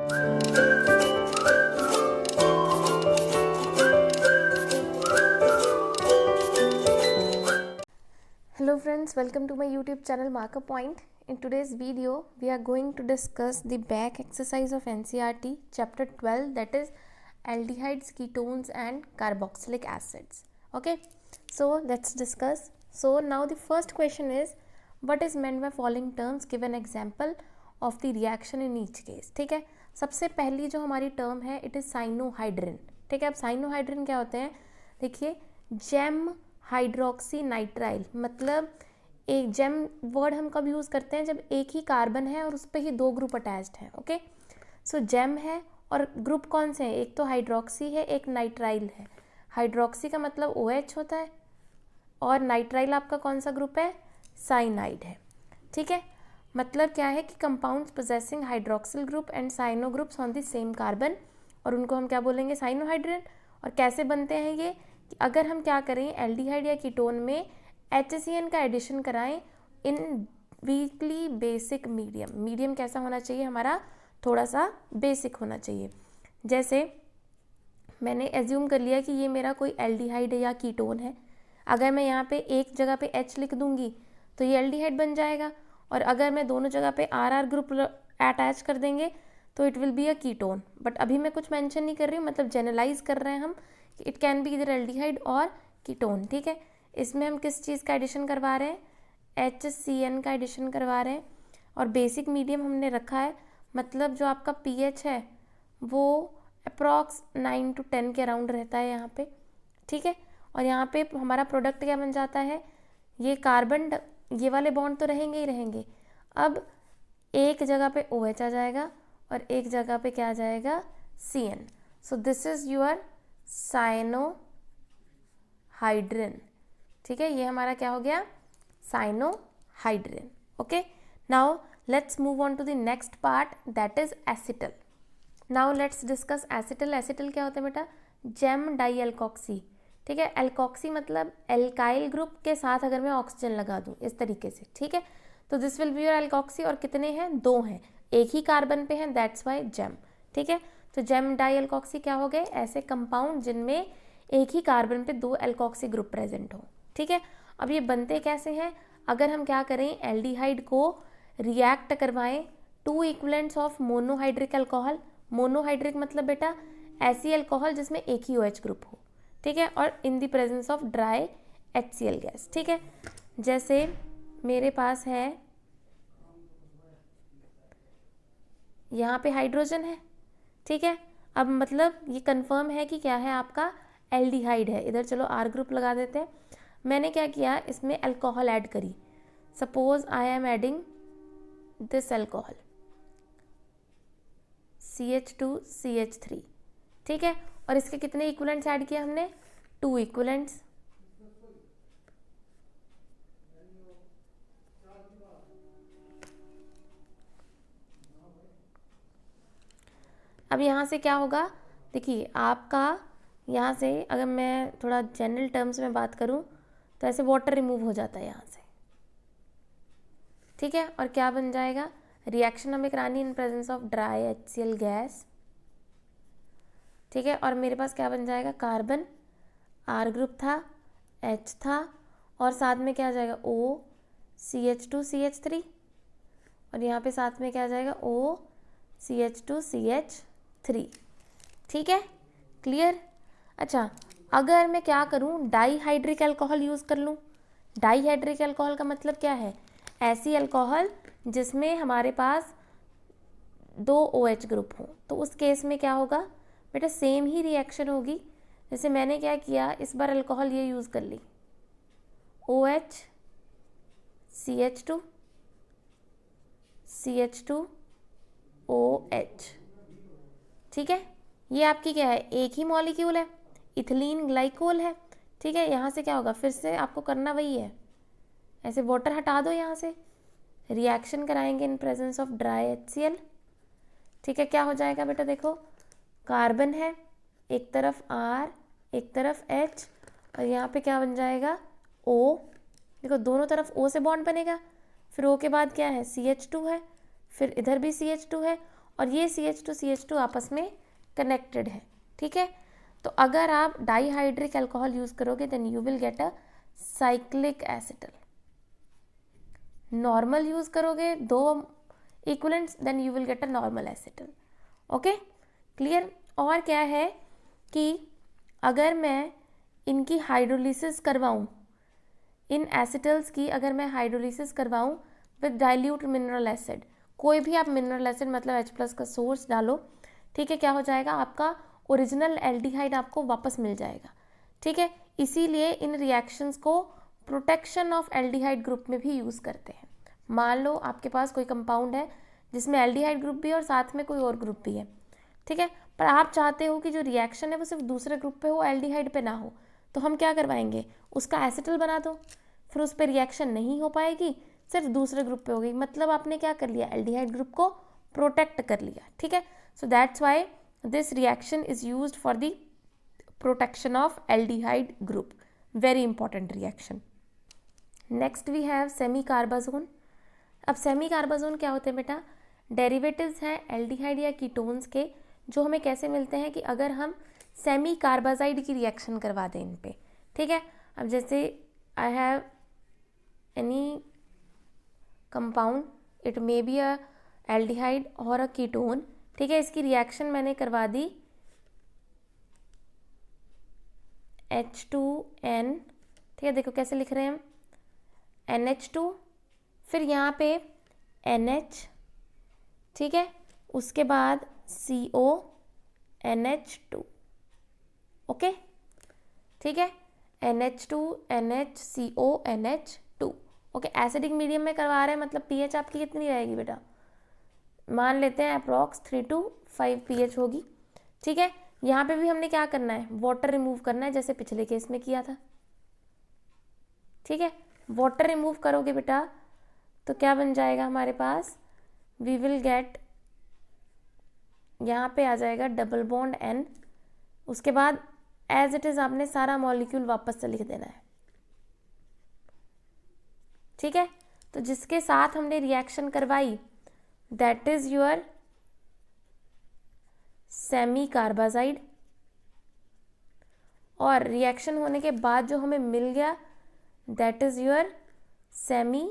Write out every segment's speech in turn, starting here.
Hello friends, welcome to my YouTube channel Marker Point. In today's video, we are going to discuss the back exercise of NCERT chapter 12, that is aldehydes, ketones and carboxylic acids. Okay, so let's discuss. So now the first question is, what is meant by following terms? Give an example of the reaction in each case. ठीक है, सबसे पहली जो हमारी term है it is cyanohydrin. ठीक है, अब साइनोहाइड्रिन क्या होते हैं? देखिए, जेम हाइड्रोक्सी नाइट्राइल, मतलब एक जेम वर्ड हम कब यूज़ करते हैं? जब एक ही कार्बन है और उस पर ही दो ग्रुप अटैच्ड हैं. ओके, सो जेम है और ग्रुप कौन से हैं? एक तो हाइड्रोक्सी है, एक नाइट्राइल है. हाइड्रोक्सी का मतलब OH होता है और नाइट्राइल आपका कौन सा ग्रुप है? साइनाइड है. ठीक है, मतलब क्या है कि compounds possessing hydroxyl group and cyano groups on the same carbon, और उनको हम क्या बोलेंगे? साइनोहाइड्रिन. और कैसे बनते हैं ये? कि अगर हम क्या करें, एल्डिहाइड या कीटोन में HCN का एडिशन कराएं इन वीकली बेसिक मीडियम. मीडियम कैसा होना चाहिए हमारा? थोड़ा सा बेसिक होना चाहिए. जैसे मैंने एज्यूम कर लिया कि ये मेरा कोई एल्डिहाइड या कीटोन है. अगर मैं यहाँ पे एक जगह पे H लिख दूंगी तो ये एल्डिहाइड बन जाएगा, और अगर मैं दोनों जगह पे RR ग्रुप अटैच कर देंगे तो it will be a ketone. But अभी मैं कुछ मेंशन नहीं कर रही हूँ, मतलब जनरलाइज कर रहे हैं हम कि इट कैन बी इधर एल्डिहाइड और कीटोन. ठीक है, इसमें हम किस चीज़ का एडिशन करवा रहे हैं? HCN का एडिशन करवा रहे हैं. और बेसिक मीडियम हमने रखा है, मतलब जो आपका pH है वो अप्रॉक्स 9 to 10 के अराउंड रहता है यहाँ पे. ठीक है, और यहाँ पे हमारा प्रोडक्ट क्या बन जाता है? ये कार्बन, ये वाले बॉन्ड तो रहेंगे ही रहेंगे. अब एक जगह पे OH आ जाएगा और एक जगह पे क्या आ जाएगा? CN. So this is your cyanohydrin. ठीक है, ये हमारा क्या हो गया? Cyanohydrin. Okay, now let's move on to the next part, that is acetal. Now let's discuss acetal. Acetal क्या होता है बेटा? Gem di alkoxy. ठीक है, एल्कोक्सी मतलब एल्काइल ग्रुप के साथ अगर मैं ऑक्सीजन लगा दूं इस तरीके से. ठीक है, तो this will be your alkoxy. और कितने हैं? दो हैं, एक ही कार्बन पे हैं, दैट्स वाई जेम. ठीक है, तो जेम डाई एल्कोक्सी क्या हो गए? ऐसे कंपाउंड जिनमें एक ही कार्बन पे दो एल्कोक्सी ग्रुप प्रेजेंट हो. ठीक है, अब ये बनते कैसे हैं? अगर हम क्या करें, एल्डिहाइड को रिएक्ट करवाएं two equivalents of monohydric alcohol. Monohydric मतलब बेटा ऐसी अल्कोहल जिसमें एक ही OH ग्रुप हो. ठीक है, और in the presence of dry HCl gas. ठीक है, जैसे मेरे पास है यहाँ पे हाइड्रोजन है. ठीक है, अब मतलब ये कंफर्म है कि क्या है? आपका एल्डिहाइड है. इधर चलो R ग्रुप लगा देते हैं. मैंने क्या किया, इसमें अल्कोहल ऐड करी. Suppose I am adding this alcohol CH2CH3. ठीक है, और इसके कितने इक्विवेलेंट्स ऐड किए हमने? 2 इक्विवेलेंट्स. अब यहाँ से क्या होगा? देखिए, आपका यहाँ से अगर मैं थोड़ा जनरल टर्म्स में बात करूँ तो ऐसे वाटर रिमूव हो जाता है यहाँ से. ठीक है, और क्या बन जाएगा? रिएक्शन हमें करानी in presence of dry HCl gas. ठीक है, और मेरे पास क्या बन जाएगा? कार्बन, R ग्रुप था, H था, और साथ में क्या आ जाएगा? O, CH2CH3, और यहाँ पे साथ में क्या आ जाएगा? O, CH2CH3. ठीक है, क्लियर? अच्छा, अगर मैं क्या करूँ, डाईहाइड्रिक अल्कोहल यूज़ कर लूँ. डाईहाइड्रिक अल्कोहल का मतलब क्या है? ऐसी अल्कोहल जिसमें हमारे पास दो OH ग्रुप हो. तो उस केस में क्या होगा बेटा? सेम ही रिएक्शन होगी. जैसे मैंने क्या किया, इस बार अल्कोहल ये यूज़ कर ली, OH CH2 CH2 OH. ठीक है, ये आपकी क्या है? एक ही मॉलिक्यूल है, इथिलीन ग्लाइकोल है. ठीक है, यहाँ से क्या होगा? फिर से आपको करना वही है, ऐसे वाटर हटा दो, यहाँ से रिएक्शन कराएंगे in presence of dry HCl. ठीक है, क्या हो जाएगा बेटा? देखो, कार्बन है, एक तरफ R, एक तरफ H, और यहाँ पे क्या बन जाएगा? O. देखो, दोनों तरफ O से बॉन्ड बनेगा. फिर O के बाद क्या है? CH2 है, फिर इधर भी CH2 है, और ये CH2 आपस में कनेक्टेड है, ठीक है। तो अगर आप डाईहाइड्रिक अल्कोहल यूज करोगे then you will get a cyclic acetal. Normal use करोगे दो equivalents then you will get a normal acetal. Okay, clear. और क्या है कि अगर मैं इनकी हाइड्रोलिसिस करवाऊं, इन एसिटल्स की अगर मैं हाइड्रोलिसिस करवाऊं विद डाइल्यूट मिनरल एसिड, कोई भी आप मिनरल एसिड मतलब H+ का सोर्स डालो, ठीक है, क्या हो जाएगा, आपका ओरिजिनल एल्डिहाइड आपको वापस मिल जाएगा, ठीक है। इसीलिए इन रिएक्शंस को प्रोटेक्शन ऑफ एल्डिहाइड ग्रुप में भी यूज़ करते हैं। मान लो आपके पास कोई कंपाउंड है जिसमें एल्डिहाइड ग्रुप भी है और साथ में कोई और ग्रुप भी है, ठीक है, पर आप चाहते हो कि जो रिएक्शन है वो सिर्फ दूसरे ग्रुप पे हो, एल्डिहाइड पे ना हो, तो हम क्या करवाएंगे, उसका एसिटल बना दो, फिर उस पर रिएक्शन नहीं हो पाएगी, सिर्फ दूसरे ग्रुप पे होगी, मतलब आपने क्या कर लिया, एल्डिहाइड ग्रुप को प्रोटेक्ट कर लिया, ठीक है। So that's why this reaction is used for the protection of aldehyde group, very important reaction. Next we have semicarbazone. अब सेमी कार्बाजोन क्या होते हैं बेटा, डेरिवेटिव्स हैं एल्डिहाइड या कीटोन्स के, जो हमें कैसे मिलते हैं कि अगर हम सेमी कार्बाजाइड की रिएक्शन करवा दें इन पे, ठीक है। अब जैसे I have any compound, it may be a aldehyde और अ कीटोन, ठीक है, इसकी रिएक्शन मैंने करवा दी H2N, ठीक है, देखो कैसे लिख रहे हैं हम, NH2, फिर यहाँ पे NH, ठीक है, उसके बाद CO NH2, ओके, ठीक है, NH2 NH CO NH2, okay. Acidic medium में करवा रहे हैं, मतलब pH आपकी कितनी रहेगी बेटा, मान लेते हैं अप्रॉक्स 3 to 5 pH होगी, ठीक है। यहाँ पे भी हमने क्या करना है, वाटर रिमूव करना है, जैसे पिछले केस में किया था, ठीक है। वाटर रिमूव करोगे बेटा तो क्या बन जाएगा हमारे पास, वी विल गेट, यहाँ पे आ जाएगा डबल बॉन्ड N, उसके बाद एज इट इज आपने सारा मॉलिक्यूल वापस से लिख देना है, ठीक है। तो जिसके साथ हमने रिएक्शन करवाई that is your semicarbazide, और रिएक्शन होने के बाद जो हमें मिल गया that is your semi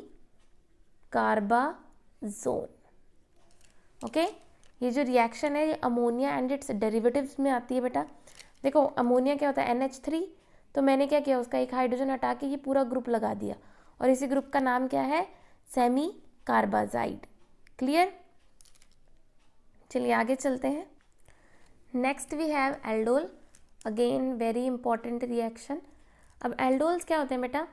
कार्बाजोन, okay. ये जो रिएक्शन है ये अमोनिया एंड इट्स डेरिवेटिव्स में आती है बेटा। देखो अमोनिया क्या होता है, NH3, तो मैंने क्या किया, उसका एक हाइड्रोजन हटा के ये पूरा ग्रुप लगा दिया, और इसी ग्रुप का नाम क्या है, सेमी कार्बाजाइड, क्लियर। चलिए आगे चलते हैं। Next we have aldol, again very important reaction. अब एल्डोल्स क्या होते हैं बेटा,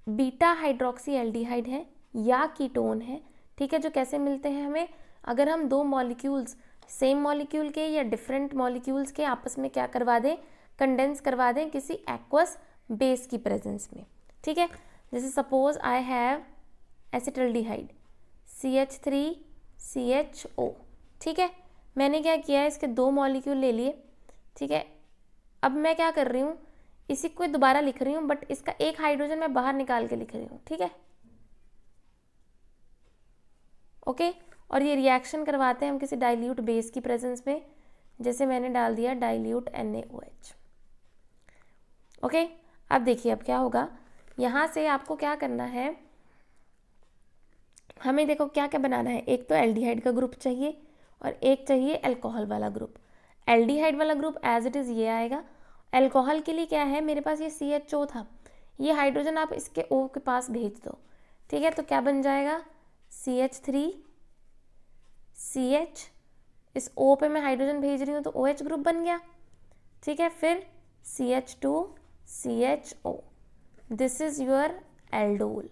बीटा हाइड्रोक्सी एल्डिहाइड है या कीटोन है, ठीक है, जो कैसे मिलते हैं हमें, अगर हम दो मॉलिक्यूल्स सेम मॉलिक्यूल के या डिफरेंट मॉलिक्यूल्स के आपस में क्या करवा दें, कंडेंस करवा दें किसी एक्वस बेस की प्रेजेंस में, ठीक है। जैसे suppose I have acetaldehyde CH3CHO, ठीक है, मैंने क्या किया है, इसके दो मॉलिक्यूल ले लिए, ठीक है। अब मैं क्या कर रही हूँ, इसी को दोबारा लिख रही हूँ, बट इसका एक हाइड्रोजन मैं बाहर निकाल के लिख रही हूँ, ठीक है, ओके। और ये रिएक्शन करवाते हैं हम किसी डाइल्यूट बेस की प्रेजेंस में, जैसे मैंने डाल दिया डाइल्यूट NaOH, ओके। अब देखिए अब क्या होगा, यहाँ से आपको क्या करना है, हमें देखो क्या क्या बनाना है, एक तो एल्डिहाइड का ग्रुप चाहिए और एक चाहिए अल्कोहल वाला ग्रुप। एल्डिहाइड वाला ग्रुप एज इट इज़ ये आएगा, अल्कोहल के लिए क्या है, मेरे पास ये CHO था, ये हाइड्रोजन आप इसके O के पास भेज दो, ठीक है, तो क्या बन जाएगा CH3CH, इस O पे मैं हाइड्रोजन भेज रही हूँ तो OH ग्रुप बन गया, ठीक है, फिर CH2CHO, this is your aldol.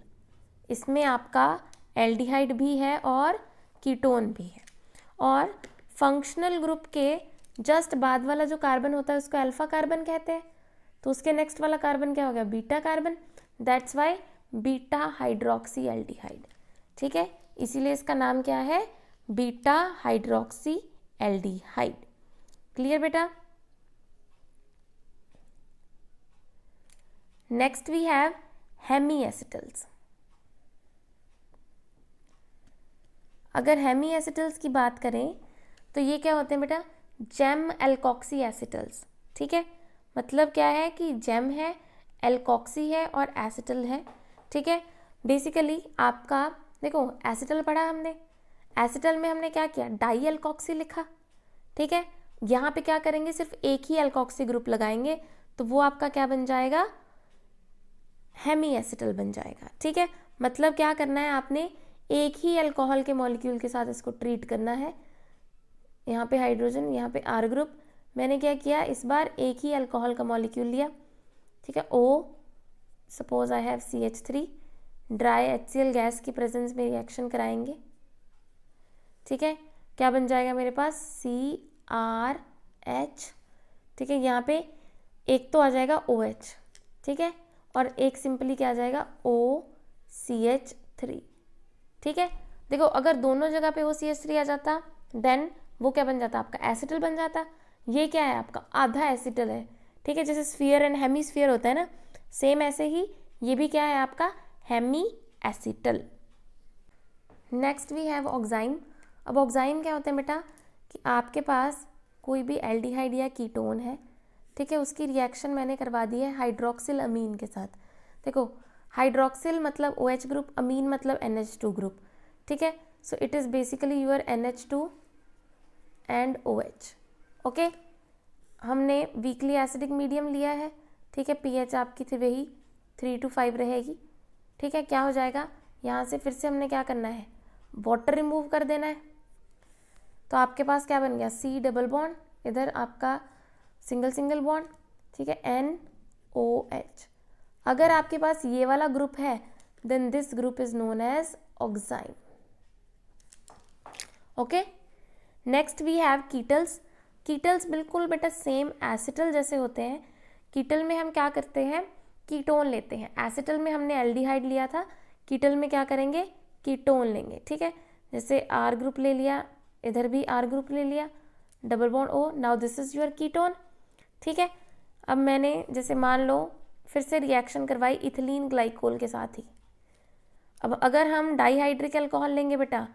इसमें आपका एल्डिहाइड भी है और कीटोन भी है, और फंक्शनल ग्रुप के जस्ट बाद वाला जो कार्बन होता है उसको अल्फा कार्बन कहते हैं, तो उसके नेक्स्ट वाला कार्बन क्या हो गया, beta carbon, that's why beta hydroxy aldehyde, ठीक है, इसीलिए इसका नाम क्या है, बीटा हाइड्रोक्सी एल्डिहाइड, क्लियर बेटा। Next we have hemiacetals. अगर हेमी एसिटल्स की बात करें तो ये क्या होते हैं बेटा, जेम एल्कोक्सी एसिटल्स। ठीक है, मतलब क्या है कि जेम है, एल्कोक्सी है और एसिटल है। ठीक है, बेसिकली आपका देखो एसिटल पढ़ा हमने, एसिटल में हमने क्या किया, डाई एल्कोक्सी लिखा। ठीक है, यहाँ पे क्या करेंगे, सिर्फ एक ही एल्कोक्सी ग्रुप लगाएंगे तो वो आपका क्या बन जाएगा, हेमी एसिटल बन जाएगा। ठीक है, मतलब क्या करना है, आपने एक ही अल्कोहल के मॉलिक्यूल के साथ इसको ट्रीट करना है। यहाँ पे हाइड्रोजन, यहाँ पे आर ग्रुप, मैंने क्या किया, इस बार एक ही अल्कोहल का मॉलिक्यूल लिया। ठीक है, O, suppose I have CH3, dry HCl gas की प्रेजेंस में रिएक्शन कराएंगे। ठीक है, क्या बन जाएगा मेरे पास, CrH। ठीक है, यहाँ पे एक तो आ जाएगा OH। ठीक है, और एक सिंपली क्या आ जाएगा, OCH3। ठीक है, देखो अगर दोनों जगह पे OCH3 आ जाता देन वो क्या बन जाता, आपका एसिटल बन जाता। ये क्या है, आपका आधा एसिटल है। ठीक है, जैसे स्फीयर एंड हेमी स्फीयर होता है ना, सेम ऐसे ही ये भी क्या है, आपका hemi acetal. Next we have oxime. अब ऑक्साइम क्या होते हैं बेटा, कि आपके पास कोई भी एल्डिहाइड या कीटोन है। ठीक है, उसकी रिएक्शन मैंने करवा दी है हाइड्रोक्सिल अमीन के साथ। देखो हाइड्रोक्सिल मतलब OH ग्रुप, अमीन मतलब NH2 ग्रुप। ठीक है, so it is basically your NH2 and OH। Okay, हमने वीकली एसिडिक मीडियम लिया है। ठीक है, pH आपकी थी वही 3 to 5 रहेगी। ठीक है, क्या हो जाएगा, यहाँ से फिर से हमने क्या करना है, वाटर रिमूव कर देना है। तो आपके पास क्या बन गया, C डबल बॉन्ड, इधर आपका सिंगल सिंगल बॉन्ड। ठीक है, NOH। अगर आपके पास ये वाला ग्रुप है then this group is known as oxime. Okay, next we have ketals. Ketals बिल्कुल बेटा सेम एसिटल जैसे होते हैं। कीटल में हम क्या करते हैं, कीटोन लेते हैं। एसिटल में हमने एल्डिहाइड लिया था, कीटल में क्या करेंगे, कीटोन लेंगे। ठीक है, जैसे R ग्रुप ले लिया, इधर भी R ग्रुप ले लिया, double bond O, now this is your ketone. ठीक है, अब मैंने जैसे मान लो फिर से रिएक्शन करवाई इथिलीन ग्लाइकोल के साथ ही। अब अगर हम डाईहाइड्रिक अल्कोहल लेंगे बेटा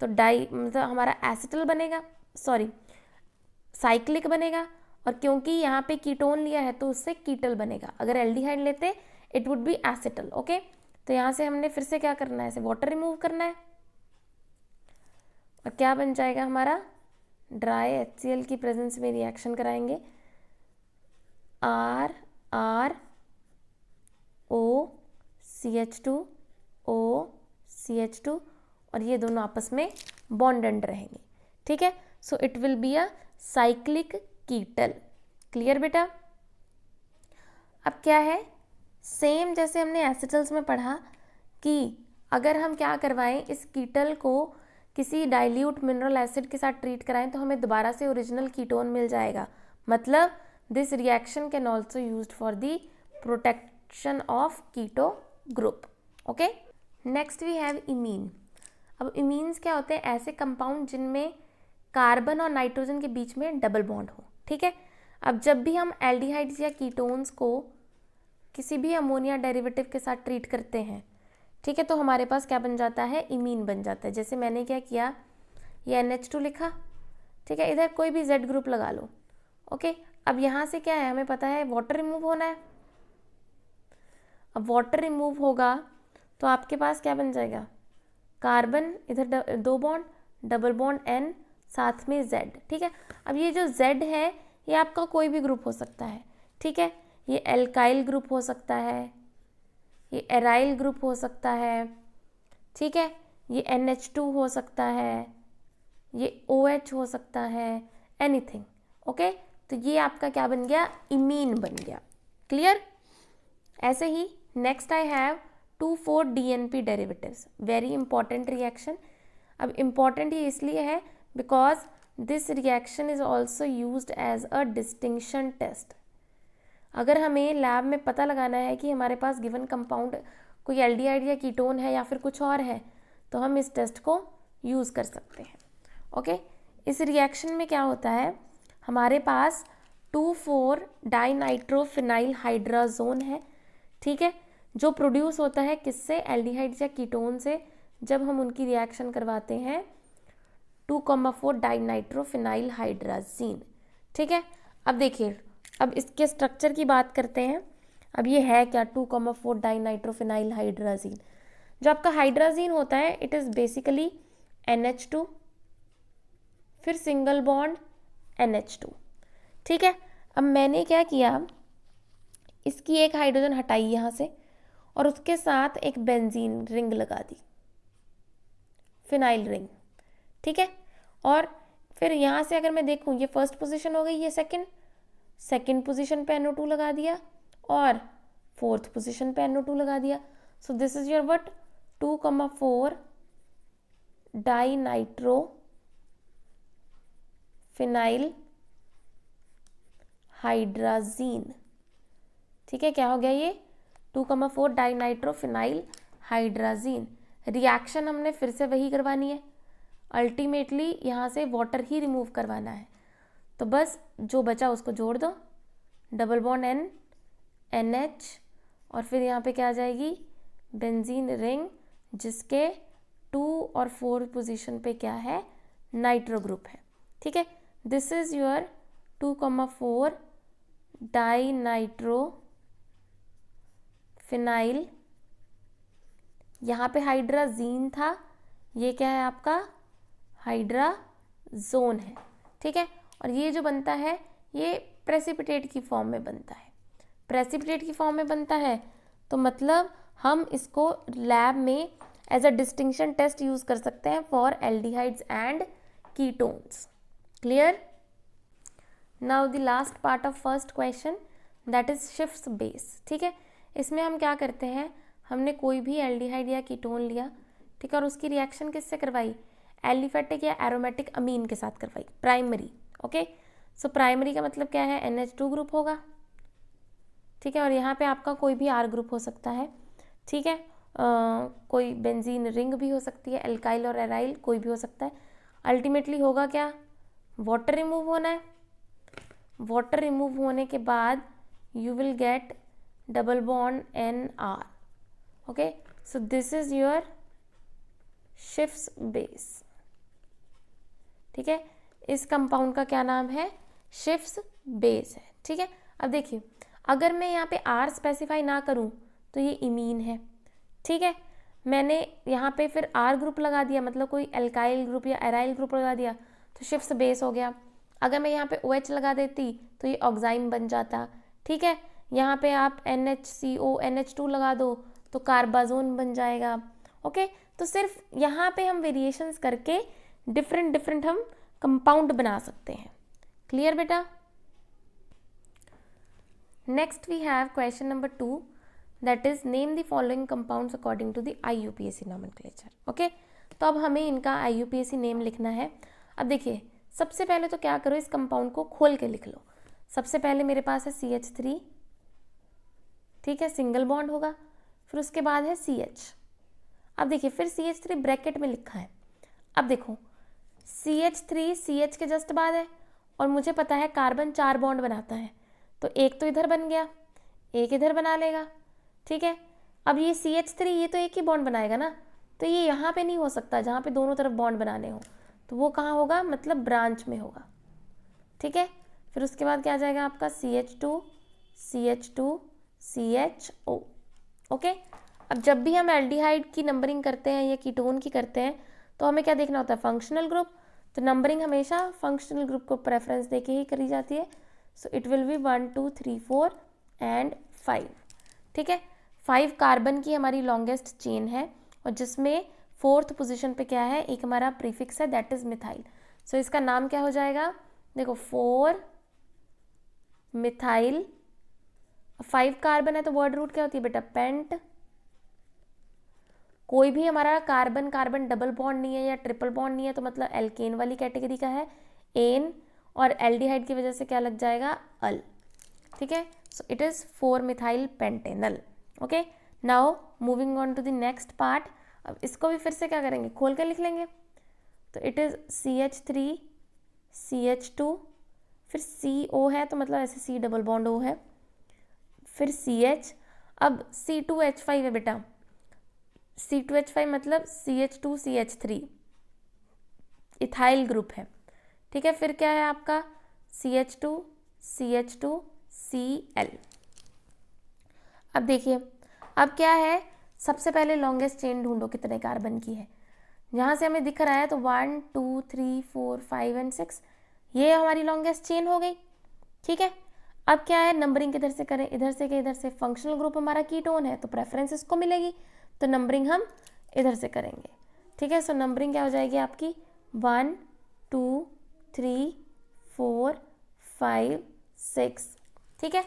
तो डाई मतलब हमारा एसिटल बनेगा, सॉरी साइक्लिक बनेगा, और क्योंकि यहाँ पे कीटोन लिया है तो उससे कीटल बनेगा। अगर एल्डिहाइड लेते it would be acetal. Okay, तो यहाँ से हमने फिर से क्या करना है, वाटर रिमूव करना है और क्या बन जाएगा हमारा, ड्राई HCl की प्रेजेंस में रिएक्शन कराएंगे, R O CH2 O CH2, और ये दोनों आपस में बॉन्डेड रहेंगे। ठीक है, so it will be a cyclic कीटल। Clear बेटा। अब क्या है, सेम जैसे हमने एसिटल्स में पढ़ा कि अगर हम क्या करवाएं, इस कीटल को किसी डाइल्यूट मिनरल एसिड के साथ ट्रीट कराएं तो हमें दोबारा से ओरिजिनल कीटोन मिल जाएगा। मतलब this reaction can also used for the protection of keto group. Okay, next we have imine. अब इमीन्स क्या होते हैं, ऐसे कंपाउंड जिनमें कार्बन और नाइट्रोजन के बीच में डबल बॉन्ड हो। ठीक है, अब जब भी हम एल्डिहाइड्स या कीटोन्स को किसी भी अमोनिया डेरिवेटिव के साथ ट्रीट करते हैं, ठीक है, तो हमारे पास क्या बन जाता है, इमीन बन जाता है। जैसे मैंने क्या किया, ये NH2 लिखा। ठीक है, इधर कोई भी Z ग्रुप लगा लो। ओके, अब यहाँ से क्या है, हमें पता है वाटर रिमूव होना है। अब वाटर रिमूव होगा तो आपके पास क्या बन जाएगा, कार्बन, इधर 2 बॉन्ड, डबल बॉन्ड N, साथ में Z। ठीक है, अब ये जो Z है ये आपका कोई भी ग्रुप हो सकता है। ठीक है, ये एल्काइल ग्रुप हो सकता है, ये एराइल ग्रुप हो सकता है। ठीक है, ये NH2 हो सकता है, ये OH हो सकता है, एनीथिंग। ओके, तो ये आपका क्या बन गया, इमीन बन गया। क्लियर। ऐसे ही next I have 2,4-DNP derivatives, very important reaction. अब इम्पॉर्टेंट ये इसलिए है because this reaction is also used as a distinction test. अगर हमें लैब में पता लगाना है कि हमारे पास गिवन कंपाउंड कोई एल्डिहाइड या कीटोन है या फिर कुछ और है, तो हम इस टेस्ट को यूज़ कर सकते हैं। ओके, इस रिएक्शन में क्या होता है, हमारे पास 2,4-डाइनाइट्रोफिनाइल हाइड्राजोन है। ठीक है, जो प्रोड्यूस होता है किससे, एल्डिहाइड या कीटोन से, जब हम उनकी रिएक्शन करवाते हैं 2,4 डाइनाइट्रोफिनाइल हाइड्राजीन। ठीक है, अब देखिए, अब इसके स्ट्रक्चर की बात करते हैं। अब ये है क्या 2,4 डाइनाइट्रोफिनाइल हाइड्राजीन। जो आपका हाइड्राजीन होता है इट इज़ बेसिकली NH2, फिर सिंगल बॉन्ड NH2। ठीक है, अब मैंने क्या किया, इसकी एक हाइड्रोजन हटाई यहाँ से और उसके साथ एक बेंजीन रिंग लगा दी, फिनाइल रिंग। ठीक है, और फिर यहाँ से अगर मैं देखूँ, ये फर्स्ट पोजीशन हो गई, ये सेकंड पोजीशन पे NO2 लगा दिया और फोर्थ पोजीशन पे NO2 लगा दिया। सो this is your what 2,4 dinitro phenyl hydrazine. ठीक है, क्या हो गया ये 2,4 डाइनाइट्रोफिनाइल हाइड्राजीन। रिएक्शन हमने फिर से वही करवानी है, अल्टीमेटली यहाँ से वाटर ही रिमूव करवाना है। तो बस जो बचा उसको जोड़ दो, डबल बॉन्ड N NH और फिर यहाँ पे क्या आ जाएगी बेंजीन रिंग, जिसके 2 और 4 पोजीशन पे क्या है नाइट्रो ग्रुप है। ठीक है, this is your 2,4 dinitro phenyl, यहाँ पे हाइड्राजीन था, ये क्या है आपका हाइड्राजोन है। ठीक है, और ये जो बनता है ये प्रेसिपिटेट की फॉर्म में बनता है। प्रेसिपिटेट की फॉर्म में बनता है तो मतलब हम इसको लैब में as a distinction test use कर सकते हैं for aldehydes and ketones. Clear? Now the last part of first question that is Schiff's base. ठीक है, इसमें हम क्या करते हैं, हमने कोई भी एल्डिहाइड या कीटोन लिया, ठीक है, और उसकी रिएक्शन किससे करवाई, एलिफेटिक या एरोमेटिक अमीन के साथ करवाई, प्राइमरी। ओके, सो प्राइमरी का मतलब क्या है NH2 ग्रुप होगा। ठीक है, और यहाँ पे आपका कोई भी R ग्रुप हो सकता है। ठीक है, कोई बेंजीन रिंग भी हो सकती है, एल्काइल और एराइल कोई भी हो सकता है। अल्टीमेटली होगा क्या, वाटर रिमूव होना है। वाटर रिमूव होने के बाद you will get double bond NR। Okay, so this is your Schiff's base. ठीक है, इस कंपाउंड का क्या नाम है, शिफ्स बेस है। ठीक है, अब देखिए अगर मैं यहाँ पे R स्पेसिफाई ना करूँ तो ये इमीन है। ठीक है, मैंने यहाँ पे फिर R ग्रुप लगा दिया, मतलब कोई एल्काइल ग्रुप या एराइल ग्रुप लगा दिया तो शिफ्स बेस हो गया। अगर मैं यहाँ पे OH लगा देती तो ये ऑक्साइम बन जाता। ठीक है, यहाँ पे आप NHCO NH2 लगा दो तो कार्बाजोन बन जाएगा। ओके, तो सिर्फ यहाँ पे हम वेरिएशंस करके डिफरेंट हम कंपाउंड बना सकते हैं। क्लियर बेटा? Next we have question number 2 that is name the following compounds according to the IUPAC nomenclature. Okay, तो अब हमें इनका IUPAC नेम लिखना है। अब देखिए सबसे पहले तो क्या करो, इस कंपाउंड को खोल के लिख लो। सबसे पहले मेरे पास है CH3, ठीक है, सिंगल बॉन्ड होगा, फिर उसके बाद है CH। अब देखिए फिर CH3 ब्रैकेट में लिखा है। अब देखो CH3 CH के जस्ट बाद है और मुझे पता है कार्बन 4 बॉन्ड बनाता है, तो एक तो इधर बन गया, एक इधर बना लेगा। ठीक है, अब ये CH3 ये तो एक ही बॉन्ड बनाएगा ना, तो ये यहाँ पे नहीं हो सकता जहाँ पे दोनों तरफ बॉन्ड बनाने हो, तो वो कहाँ होगा, मतलब ब्रांच में होगा। ठीक है, फिर उसके बाद क्या आ जाएगा आपका CH2 CH2 CHO। ओके, अब जब भी हम एल्डिहाइड की नंबरिंग करते हैं या कीटोन की करते हैं तो हमें क्या देखना होता है, फंक्शनल ग्रुप। तो नंबरिंग हमेशा फंक्शनल ग्रुप को प्रेफरेंस देके ही करी जाती है। So it will B 1 2 3 4 and 5। ठीक है, 5 कार्बन की हमारी लॉन्गेस्ट चेन है और जिसमें 4th पोजीशन पे क्या है, एक हमारा प्रीफिक्स है दैट इज मिथाइल। सो इसका नाम क्या हो जाएगा, देखो 4 मिथाइल। 5 कार्बन है तो वर्ड रूट क्या होती है बेटा, पेंट। कोई भी हमारा कार्बन कार्बन डबल बॉन्ड नहीं है या ट्रिपल बॉन्ड नहीं है तो मतलब एल्केन वाली कैटेगरी का है, एन, और एल्डिहाइड की वजह से क्या लग जाएगा, अल। ठीक है, so it is 4 methyl pentanal. Okay, now moving on to the next part. अब इसको भी फिर से क्या करेंगे, खोल कर लिख लेंगे। तो इट इज CH3 CH2, फिर CO है तो मतलब ऐसे C डबल बॉन्ड O है, फिर CH। अब C2H5 है बेटा, C2H5 मतलब CH2 CH3, इथाइल ग्रुप है, ठीक है। फिर क्या है आपका CH2 CH2 Cl। अब देखिए, अब क्या है, सबसे पहले लॉन्गेस्ट चेन ढूंढो कितने कार्बन की है। यहाँ से हमें दिख रहा है तो 1 2 3 4 5 एंड 6, ये हमारी लॉन्गेस्ट चेन हो गई, ठीक है। अब क्या है, नंबरिंग किधर से करें, इधर से कि इधर से। फंक्शनल ग्रुप हमारा कीटोन है तो प्रेफरेंस इसको मिलेगी, तो नंबरिंग हम इधर से करेंगे, ठीक है। सो नंबरिंग क्या हो जाएगी आपकी 1 2 3 4 5 6, ठीक है।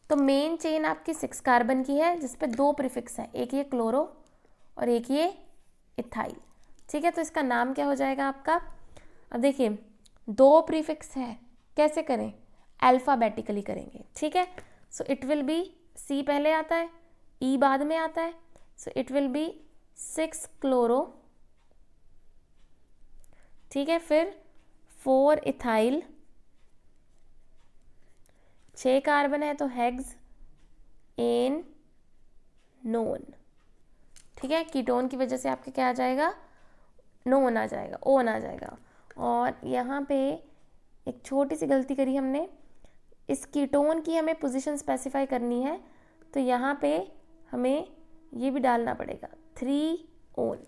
तो मेन चेन आपकी 6 कार्बन की है जिसपे 2 प्रीफिक्स है, एक ये क्लोरो और एक ये इथाइल, ठीक है। तो इसका नाम क्या हो जाएगा आपका, अब देखिए 2 प्रीफिक्स है, कैसे करें, अल्फ़ाबेटिकली करेंगे, ठीक है। So it will be C पहले आता है, ई बाद में आता है, so it will be 6 chloro, ठीक है। फिर 4 इथाइल, 6 कार्बन है तो हेक्स एन नोन, ठीक है। कीटोन की वजह से आपके क्या आ जाएगा, नोन आ जाएगा, ओन आ जाएगा। और यहाँ पे एक छोटी सी गलती करी हमने, इस कीटोन की हमें पोजीशन स्पेसिफाई करनी है, तो यहाँ पे हमें ये भी डालना पड़ेगा 3 own,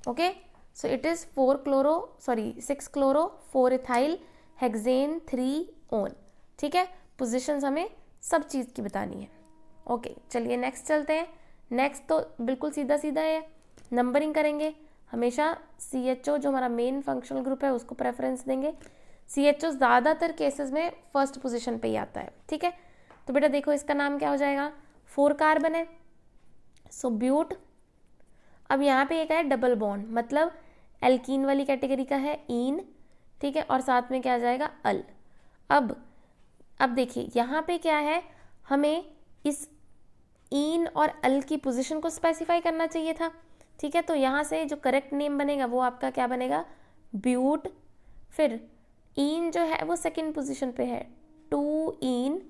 okay. So it is 6 chloro 4 ethyl hexane 3 own, ठीक है। पोजीशंस हमें सब चीज़ की बतानी है, ओके। चलिए नेक्स्ट चलते हैं। नेक्स्ट तो बिल्कुल सीधा सीधा है, नंबरिंग करेंगे हमेशा। CHO जो हमारा मेन फंक्शनल ग्रुप है उसको प्रेफरेंस देंगे। CHO ज़्यादातर केसेस में फर्स्ट पोजीशन पे ही आता है, ठीक है। तो बेटा देखो इसका नाम क्या हो जाएगा, 4 कार्बन है, सो ब्यूट। अब यहाँ पे एक है डबल बॉन्ड, मतलब एल्कीन वाली कैटेगरी का है ईन, ठीक है, और साथ में क्या आ जाएगा अल। अब देखिए यहाँ पे क्या है, हमें इस ईन और अल की पोजीशन को स्पेसिफाई करना चाहिए था, ठीक है। तो यहाँ से जो करेक्ट नेम बनेगा वो आपका क्या बनेगा, ब्यूट। फिर ईन जो है वो सेकंड पोजीशन पे है, 2 ईन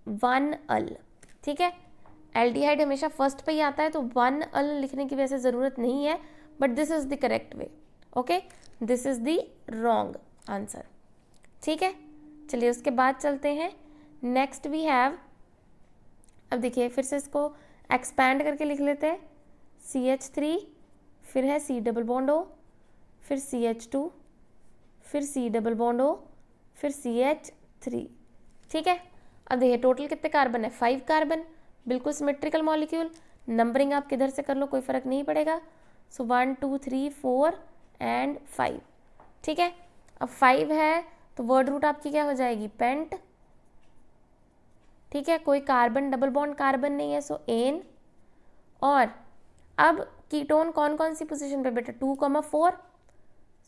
1 अल, ठीक है। एल्डिहाइड हमेशा फर्स्ट पे ही आता है तो 1 अल लिखने की वैसे ज़रूरत नहीं है, but this is the correct way, okay. This is the wrong answer, ठीक है। चलिए उसके बाद चलते हैं। नेक्स्ट वी हैव, अब देखिए फिर से इसको एक्सपैंड करके लिख लेते हैं, CH3, फिर है C डबल बॉन्ड O, फिर CH2, फिर C डबल बॉन्ड O, फिर CH3, ठीक है। अब देखिए टोटल कितने कार्बन है, 5 कार्बन, बिल्कुल सिमेट्रिकल मॉलिक्यूल। नंबरिंग आप किधर से कर लो कोई फ़र्क नहीं पड़ेगा। सो 1 2 3 4 एंड 5, ठीक है। अब 5 है तो वर्ड रूट आपकी क्या हो जाएगी, पेंट, ठीक है। कोई कार्बन डबल बॉन्ड कार्बन नहीं है, सो एन। और अब कीटोन कौन कौन सी पोजीशन पे बेटा, 2,4,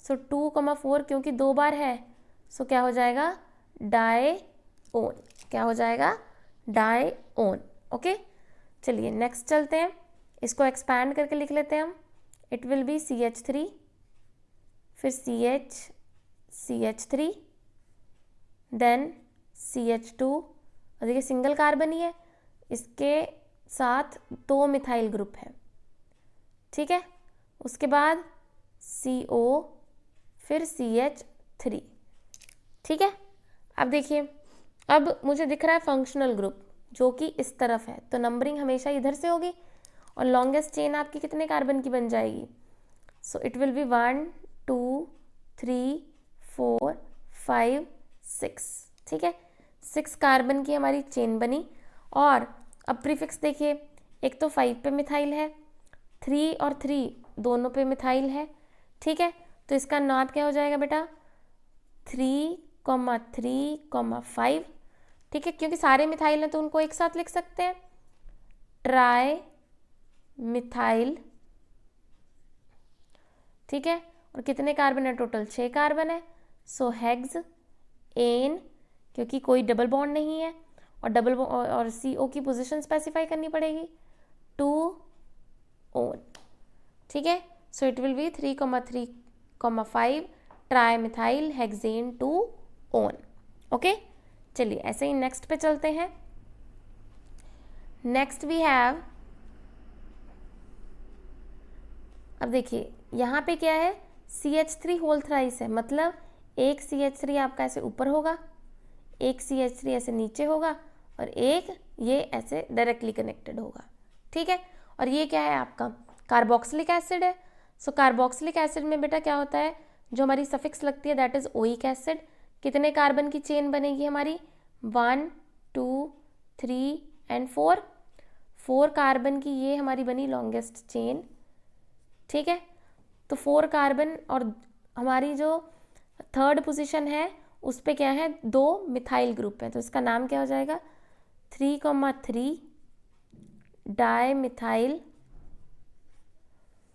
सो 2,4 क्योंकि 2 बार है, सो क्या हो जाएगा डायओन, क्या हो जाएगा डायओन, ओके। चलिए नेक्स्ट चलते हैं, इसको एक्सपैंड करके लिख लेते हैं हम। इट विल बी CH3, फिर CH3, देन CH2, और देखिए सिंगल कार्बन ही है, इसके साथ 2 मिथाइल ग्रुप है, ठीक है। उसके बाद CO, फिर CH3, ठीक है। अब देखिए, अब मुझे दिख रहा है फंक्शनल ग्रुप जो कि इस तरफ है, तो नंबरिंग हमेशा इधर से होगी और लॉन्गेस्ट चेन आपकी कितने कार्बन की बन जाएगी, सो इट विल बी 1 2 3 4 5 6, ठीक है। 6 कार्बन की हमारी चेन बनी। और अब प्रीफिक्स देखिए, एक तो 5 पे मिथाइल है, 3 और 3 दोनों पे मिथाइल है, ठीक है। तो इसका नाम क्या हो जाएगा बेटा, 3,3,5, ठीक है। क्योंकि सारे मिथाइल हैं तो उनको एक साथ लिख सकते हैं, ट्राई मिथाइल, ठीक है। और कितने कार्बन है टोटल, 6 कार्बन है, सो हेक्स एन, क्योंकि कोई डबल बॉन्ड नहीं है और और CO की पोजीशन स्पेसिफाई करनी पड़ेगी, 2 ओन, ठीक है। So it will B 3,3,5 tri methyl hexane 2 own, okay. चलिए ऐसे ही नेक्स्ट पे चलते हैं। नेक्स्ट वी हैव, अब देखिए यहाँ पे क्या है, CH3 होल थ्राइस है, मतलब एक CH3 आपका ऐसे ऊपर होगा, एक CH3 ऐसे नीचे होगा और एक ये ऐसे डायरेक्टली कनेक्टेड होगा, ठीक है। और ये क्या है आपका कार्बोक्सिलिक एसिड है। सो कार्बोक्सिलिक एसिड में बेटा क्या होता है, जो हमारी सफिक्स लगती है दैट इज ओइक एसिड। कितने कार्बन की चेन बनेगी हमारी, 1 2 3 एंड 4, 4 कार्बन की ये हमारी बनी लॉन्गेस्ट चेन, ठीक है। तो 4 कार्बन और हमारी जो थर्ड पोजीशन है उस पे क्या है, 2 मिथाइल ग्रुप है, तो इसका नाम क्या हो जाएगा 3,3 डाई मिथाइल,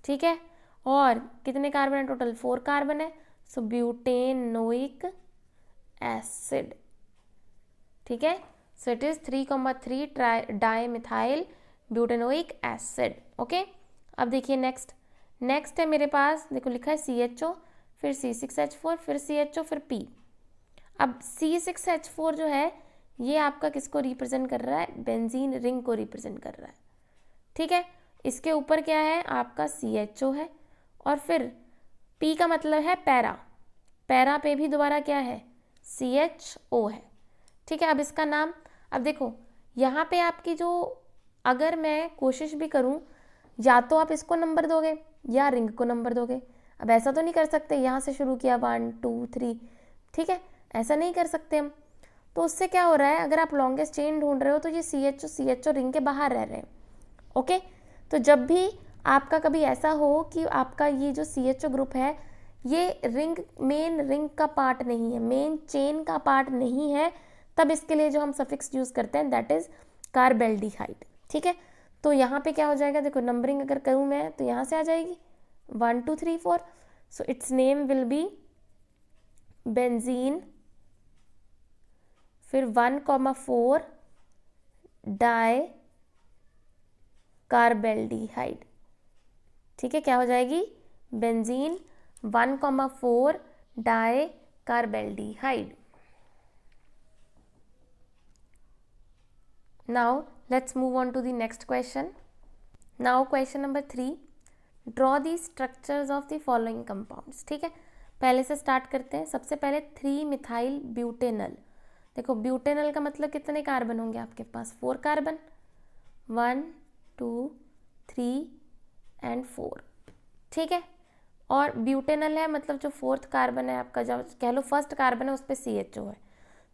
ठीक है। और कितने कार्बन है टोटल, 4 कार्बन है, सो ब्यूटेनोइक एसिड, ठीक है। So it is 3,3 di methyl butanoic acid, okay. अब देखिए नेक्स्ट है मेरे पास, देखो लिखा है CHO, फिर C6H4, फिर CHO, फिर P। अब C6H4 जो है ये आपका किसको रिप्रेजेंट कर रहा है, बेंजीन रिंग को रिप्रेजेंट कर रहा है, ठीक है। इसके ऊपर क्या है आपका CHO है, और फिर P का मतलब है पैरा, पैरा पे भी दोबारा क्या है CHO है, ठीक है। अब इसका नाम, अब देखो यहाँ पे आपकी जो, अगर मैं कोशिश भी करूँ, या तो आप इसको नंबर दोगे या रिंग को नंबर दोगे। अब ऐसा तो नहीं कर सकते यहाँ से शुरू किया 1 2 3, ठीक है, ऐसा नहीं कर सकते हम। तो उससे क्या हो रहा है, अगर आप लॉन्गेस्ट चेन ढूंढ रहे हो तो ये CHO रिंग के बाहर रह रहे हैं, ओके। तो जब भी आपका कभी ऐसा हो कि आपका ये जो CHO ग्रुप है ये रिंग, मेन रिंग का पार्ट नहीं है, मेन चेन का पार्ट नहीं है, तब इसके लिए जो हम सफिक्स यूज करते हैं दैट इज कार्बेल्डिहाइड, ठीक है। तो यहाँ पे क्या हो जाएगा, देखो नंबरिंग अगर करूँ मैं तो यहाँ से आ जाएगी 1 2 3 4, so it's name will be benzene, फिर 1,4 डाई कार्बेल्डिहाइड, ठीक है। क्या हो जाएगी, benzene 1,4 di carbaldehyde. Now let's move on to the next question. Now question number 3, draw the structures of the following compounds, ठीक है। पहले से स्टार्ट करते हैं। सबसे पहले 3 मिथाइल ब्यूटेनल, देखो ब्यूटेनल का मतलब कितने कार्बन होंगे आपके पास, 4 कार्बन, 1 2 3 एंड 4, ठीक है। और ब्यूटेनल है मतलब जो 4th कार्बन है आपका, जब कह लो फर्स्ट कार्बन है उस पर CHO है,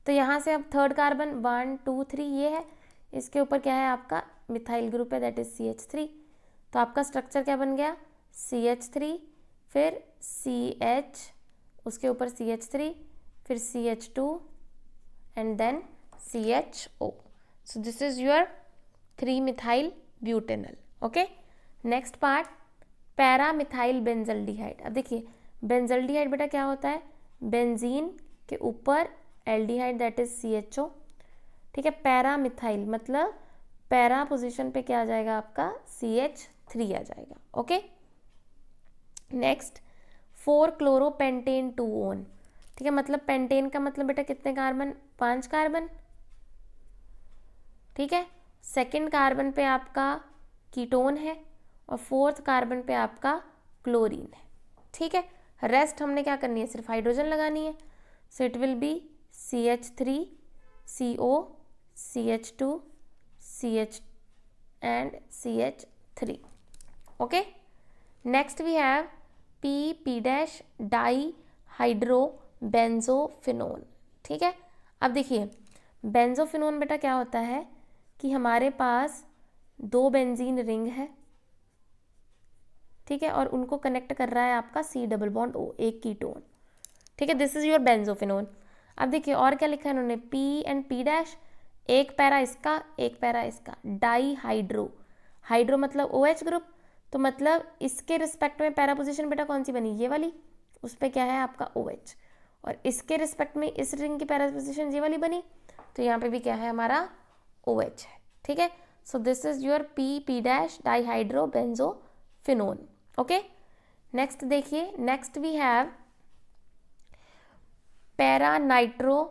तो यहाँ से अब 3rd कार्बन 1 2 3 ये है, इसके ऊपर क्या है आपका मिथाइल ग्रुप है दैट इज CH3, तो आपका स्ट्रक्चर क्या बन गया CH3, फिर CH, उसके ऊपर CH3, फिर CH2 and then CHO। So this is your 3 methyl butanal, okay. Next part para methyl benzaldehyde. अब देखिए बेंजल्डिहाइड बेटा क्या होता है, बेंजीन के ऊपर एल्डिहाइड दैट इज CHO, ठीक है। पैरा मिथाइल मतलब पैरा पोजीशन पे क्या आ जाएगा आपका CH3 आ जाएगा, ओके। नेक्स्ट 4 क्लोरोपेंटेन 2 ओन, ठीक है, मतलब पेंटेन का मतलब बेटा कितने कार्बन, 5 कार्बन, ठीक है। सेकेंड कार्बन पे आपका कीटोन है और 4th कार्बन पे आपका क्लोरीन है, ठीक है। रेस्ट हमने क्या करनी है, सिर्फ हाइड्रोजन लगानी है, so it will B CH3 CO CH2 CH and CH3, okay. Next we have P dash डाईहाइड्रोबेंजोफिनोन, ठीक है। अब देखिए बेंजोफिनोन बेटा क्या होता है कि हमारे पास 2 बेंजीन रिंग है, ठीक है, और उनको कनेक्ट कर रहा है आपका C डबल बॉन्ड O, एक कीटोन, ठीक है। This is your benzophenone. अब देखिए और क्या लिखा है इन्होंने, P एंड P डैश, एक पैरा इसका एक पैरा इसका, डाईहाइड्रो, हाइड्रो मतलब OH ग्रुप, तो मतलब इसके रिस्पेक्ट में पैरा पोजीशन बेटा कौन सी बनी, ये वाली, उस पर क्या है आपका OH, और इसके रिस्पेक्ट में इस रिंग की पैरा पोजीशन ये वाली बनी, तो यहाँ पे भी क्या है हमारा OH है, ठीक है। So this is your P dash dihydro benzophenone, okay. Next देखिए, next we have para nitro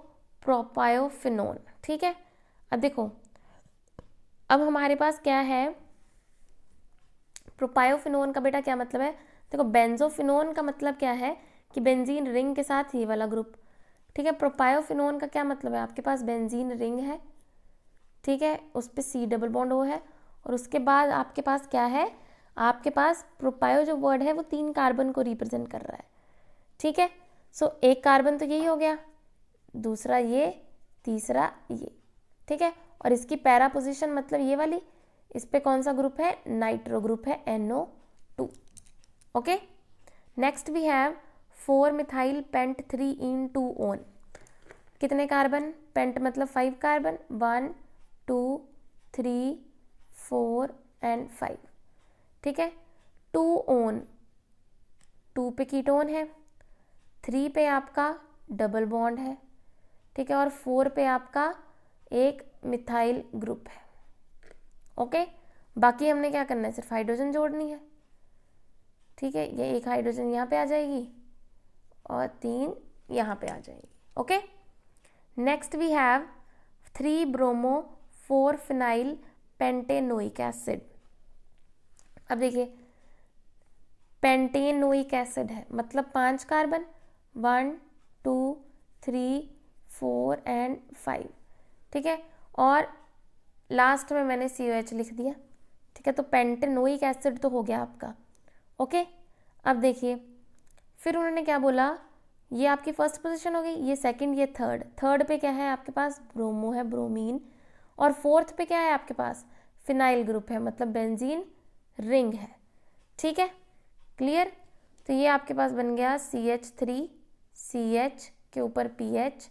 propiophenone, ठीक है। अब देखो अब हमारे पास क्या है, प्रोपायोफिनोन का बेटा क्या मतलब है, देखो बेंजोफिनोन का मतलब क्या है कि बेंजीन रिंग के साथ ये वाला ग्रुप, ठीक है। प्रोपायोफिनोन का क्या मतलब है, आपके पास बेंजीन रिंग है, ठीक है, उस पर C डबल बॉन्ड O है, और उसके बाद आपके पास क्या है, आपके पास प्रोपायो जो वर्ड है वो 3 कार्बन को रिप्रेजेंट कर रहा है, ठीक है। सो एक कार्बन तो यही हो गया, दूसरा ये, तीसरा ये, ठीक है। और इसकी पैरा पोजीशन मतलब ये वाली, इस पे कौन सा ग्रुप है, नाइट्रो ग्रुप है, NO2, okay. Next we have 4 methyl pent 3-ene-2-on, कितने कार्बन, पेंट मतलब 5 कार्बन, 1 2 3 4 एंड 5, ठीक है। 2-on, 2 पे कीटोन है, 3 पे आपका डबल बॉन्ड है, ठीक है, और 4 पे आपका एक मिथाइल ग्रुप है, ओके। बाकी हमने क्या करना है, सिर्फ हाइड्रोजन जोड़नी है, ठीक है। ये एक हाइड्रोजन यहाँ पे आ जाएगी और 3 यहाँ पे आ जाएगी, okay. Next we have 3 bromo 4 phenyl pentanoic acid. अब देखिए पेंटेनोइक एसिड है मतलब 5 कार्बन, 1 2 3 4 एंड 5, ठीक है, और लास्ट में मैंने COH लिख दिया, ठीक है। तो पेंटेनोइक एसिड तो हो गया आपका, ओके। अब देखिए फिर उन्होंने क्या बोला, ये आपकी फर्स्ट पोजीशन हो गई, ये सेकंड, ये थर्ड। थर्ड पे क्या है आपके पास, ब्रोमो है, ब्रोमीन, और फोर्थ पे क्या है आपके पास, फिनाइल ग्रुप है मतलब बेंजीन रिंग है, ठीक है, क्लियर। तो ये आपके पास बन गया CH3, CH के ऊपर PH,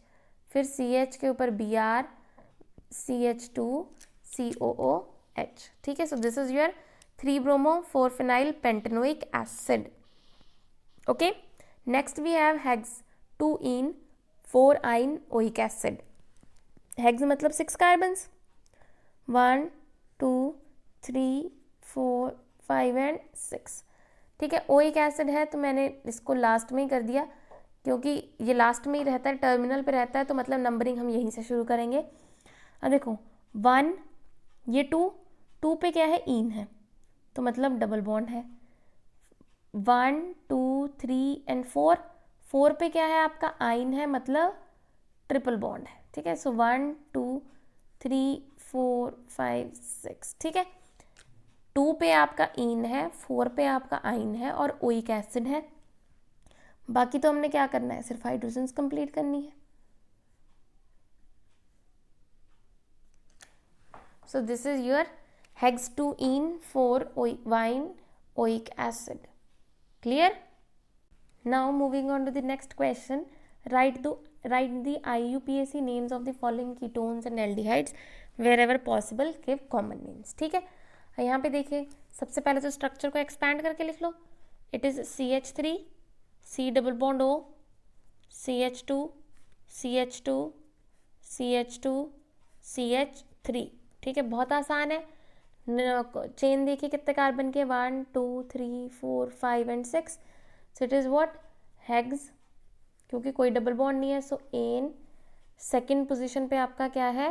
फिर CH के ऊपर Br, CH2, COOH, ठीक है। So this is your 3 bromo 4 phenyl pentanoic acid, okay. Next we have hex 2-ene 4-ine oic acid. Hex मतलब 6 कार्बन्स, 1 2 3 4 5 एंड 6, ठीक है। ओइक एसिड है तो मैंने इसको लास्ट में ही कर दिया क्योंकि ये लास्ट में ही रहता है, टर्मिनल पे रहता है, तो मतलब नंबरिंग हम यहीं से शुरू करेंगे। अब देखो 1, ये 2 पे क्या है, इन है तो मतलब डबल बॉन्ड है, 1 2 3 एंड 4 पे क्या है आपका, आइन है मतलब ट्रिपल बॉन्ड है, ठीक है। सो 1 2 3 4 5 6, ठीक है। 2 पे आपका इन है, 4 पे आपका आइन है और ओइक एसिड है। बाकी तो हमने क्या करना है, सिर्फ हाइड्रोजन्स कंप्लीट करनी है। So this is your hex 2-ene 4-wine oic acid. Clear? Now moving on to the next question. Write the IUPAC names of the following ketones and aldehydes. Wherever possible give common names. ठीक है, यहाँ पे देखिए सबसे पहले तो structure को expand करके लिख लो। It is CH3, C double bond O, CH2, CH2, CH2, CH3, ठीक है, बहुत आसान है। चेन देखिए कितने कार्बन के, 1 2 3 4 5 and 6, so it is what, hex, क्योंकि कोई डबल बॉन्ड नहीं है, सो एन। सेकंड पोजीशन पे आपका क्या है,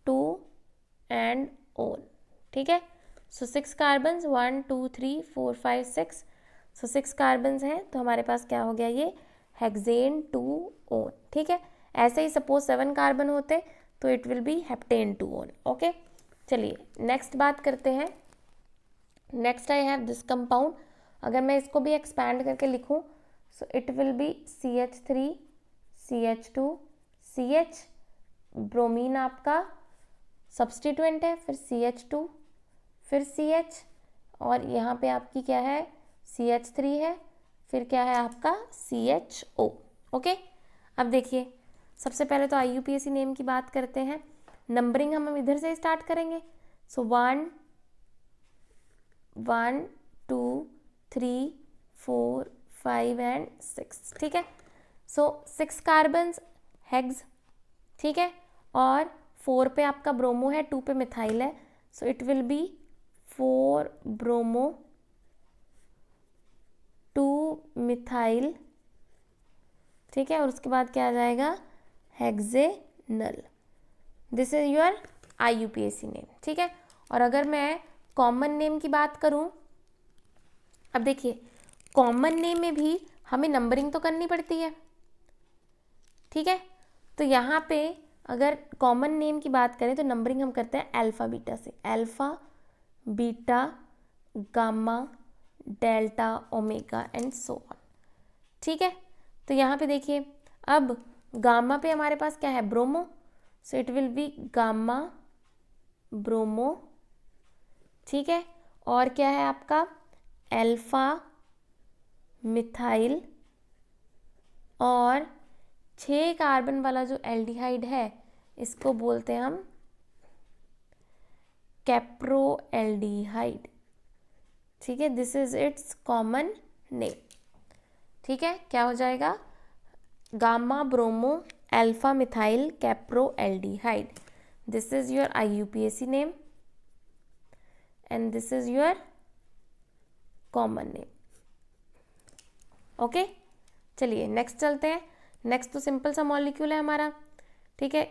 2 एंड ओन, ठीक है। सो 6 कार्बन, 1 2 3 4 5 6, सो 6 कार्बन हैं तो हमारे पास क्या हो गया, ये हेक्सेन 2 ओन, ठीक है। ऐसे ही सपोज 7 कार्बन होते तो it will B heptane 2 own, okay. चलिए नेक्स्ट बात करते हैं। Next I have this compound, अगर मैं इसको भी एक्सपैंड करके लिखूं सो it will B CH3, CH2, CH, bromine आपका सब्सटीट्यूएंट है, फिर CH2, फिर CH, और यहाँ पे आपकी क्या है, CH3 है, फिर क्या है आपका CHO, ओके। अब देखिए सबसे पहले तो IUPAC नेम की बात करते हैं। नंबरिंग हम इधर से स्टार्ट करेंगे, सो 1 1 2 3 4 5 एंड 6, ठीक है। सो 6 कार्बन्स हेक्स, ठीक है, और 4 पे आपका ब्रोमो है, 2 पे मिथाइल है, so it will be 4 bromo 2 methyl, ठीक है, और उसके बाद क्या आ जाएगा, hexanal. This is your IUPAC name, ठीक है। और अगर मैं कॉमन नेम की बात करूं, अब देखिए कॉमन नेम में भी हमें नंबरिंग तो करनी पड़ती है, ठीक है। तो यहाँ पे अगर कॉमन नेम की बात करें तो नंबरिंग हम करते हैं अल्फा बीटा से, alpha beta gamma delta omega and so on, ठीक है। तो यहाँ पे देखिए अब गामा पे हमारे पास क्या है, bromo, so it will B gamma bromo, ठीक है। और क्या है आपका अल्फा मिथाइल, और 6 कार्बन वाला जो एल्डिहाइड है इसको बोलते हैं हम कैप्रो एल्डिहाइड, ठीक है। This is it's common name, ठीक है। क्या हो जाएगा, gamma bromo alpha methyl Caprio aldehyde, this is your IUPAC name and this is your common name, okay. चलिए नेक्स्ट चलते हैं। नेक्स्ट तो सिंपल सा मॉलिक्यूल है हमारा, ठीक है।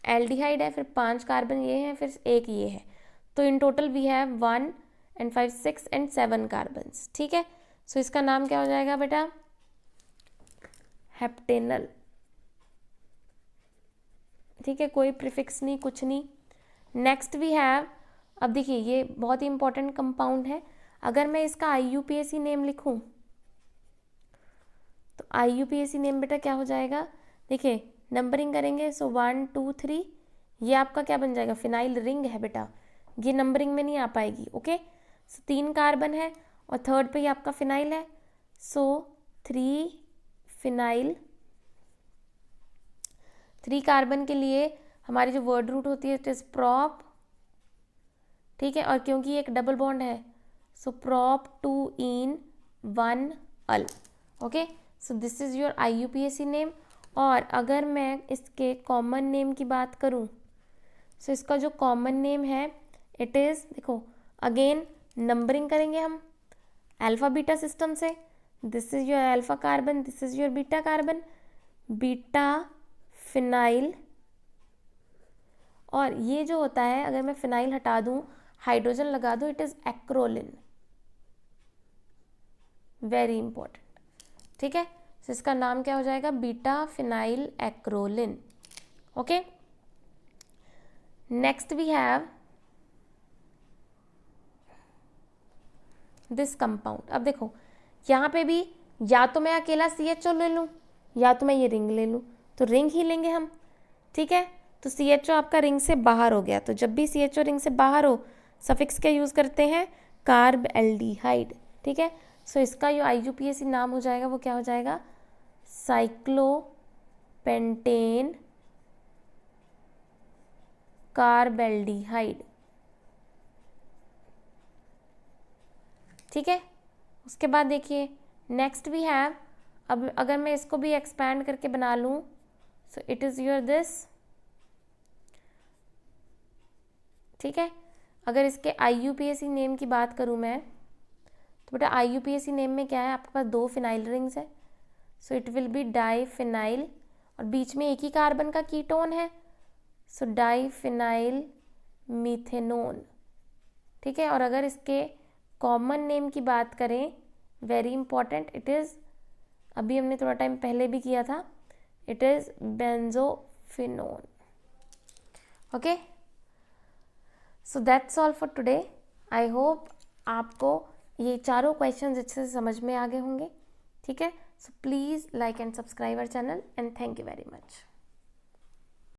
एल्डिहाइड है, फिर 5 कार्बन ये हैं, फिर 1 ये है, तो in total we have 1 and 5 6 and 7 carbons, ठीक है। सो इसका नाम क्या हो जाएगा बेटा, हेप्टेनल, ठीक है, कोई प्रीफिक्स नहीं, कुछ नहीं। नेक्स्ट वी हैव, अब देखिए ये बहुत ही इंपॉर्टेंट कंपाउंड है, अगर मैं इसका IUPAC नेम लिखूं तो IUPAC नेम बेटा क्या हो जाएगा, देखिए नंबरिंग करेंगे, सो 1 2 3, ये आपका क्या बन जाएगा, फिनाइल रिंग है बेटा, ये नंबरिंग में नहीं आ पाएगी, ओके। सो 3 कार्बन है और थर्ड पे ये आपका फिनाइल है, सो 3 फिनाइल। 3 कार्बन के लिए हमारी जो वर्ड रूट होती है इट इज प्रॉप, ठीक है। और क्योंकि ये एक डबल बॉन्ड है, so prop 2 en 1 al, okay. So this is your IUPAC name. और अगर मैं इसके कॉमन नेम की बात करूं, सो इसका जो कॉमन नेम है इट इज, देखो अगेन नंबरिंग करेंगे हम अल्फा बीटा सिस्टम से, this is your alpha carbon, this is your beta carbon, beta phenyl. और ये जो होता है, अगर मैं फिनाइल हटा दूं हाइड्रोजन लगा दूं, it is acrolein, very important, ठीक है। तो इसका नाम क्या हो जाएगा, beta phenyl acrolein, okay. Next we have this compound. अब देखो यहाँ पे भी या तो मैं अकेला CHO ले लूँ या तो मैं ये रिंग ले लूँ, तो रिंग ही लेंगे हम, ठीक है। तो CHO आपका रिंग से बाहर हो गया, तो जब भी CHO रिंग से बाहर हो सफिक्स क्या यूज़ करते हैं, कार्ब एल्डिहाइड, ठीक है। सो इसका जो IUPAC नाम हो जाएगा वो क्या हो जाएगा, साइक्लोपेंटेन कार्बेल्डिहाइड, ठीक है। उसके बाद देखिए नेक्स्ट वी हैव, अब अगर मैं इसको भी एक्सपैंड करके बना लूँ, सो इट इज़ योर दिस, ठीक है। अगर इसके IUPAC नेम की बात करूँ मैं, तो बेटा IUPAC नेम में क्या है, आपके पास 2 फिनाइल रिंग्स है, so it will be di phenyl, और बीच में एक ही कार्बन का कीटोन है, सो डाई फिनाइल मीथेनोन, ठीक है। और अगर इसके कॉमन नेम की बात करें, वेरी इंपॉर्टेंट, इट इज़, अभी हमने थोड़ा टाइम पहले भी किया था, it is benzophenone, okay. So that's all for today. I hope आपको ये चारों क्वेश्चंस अच्छे से समझ में आ गए होंगे, ठीक है। So please like and subscribe our channel and thank you very much.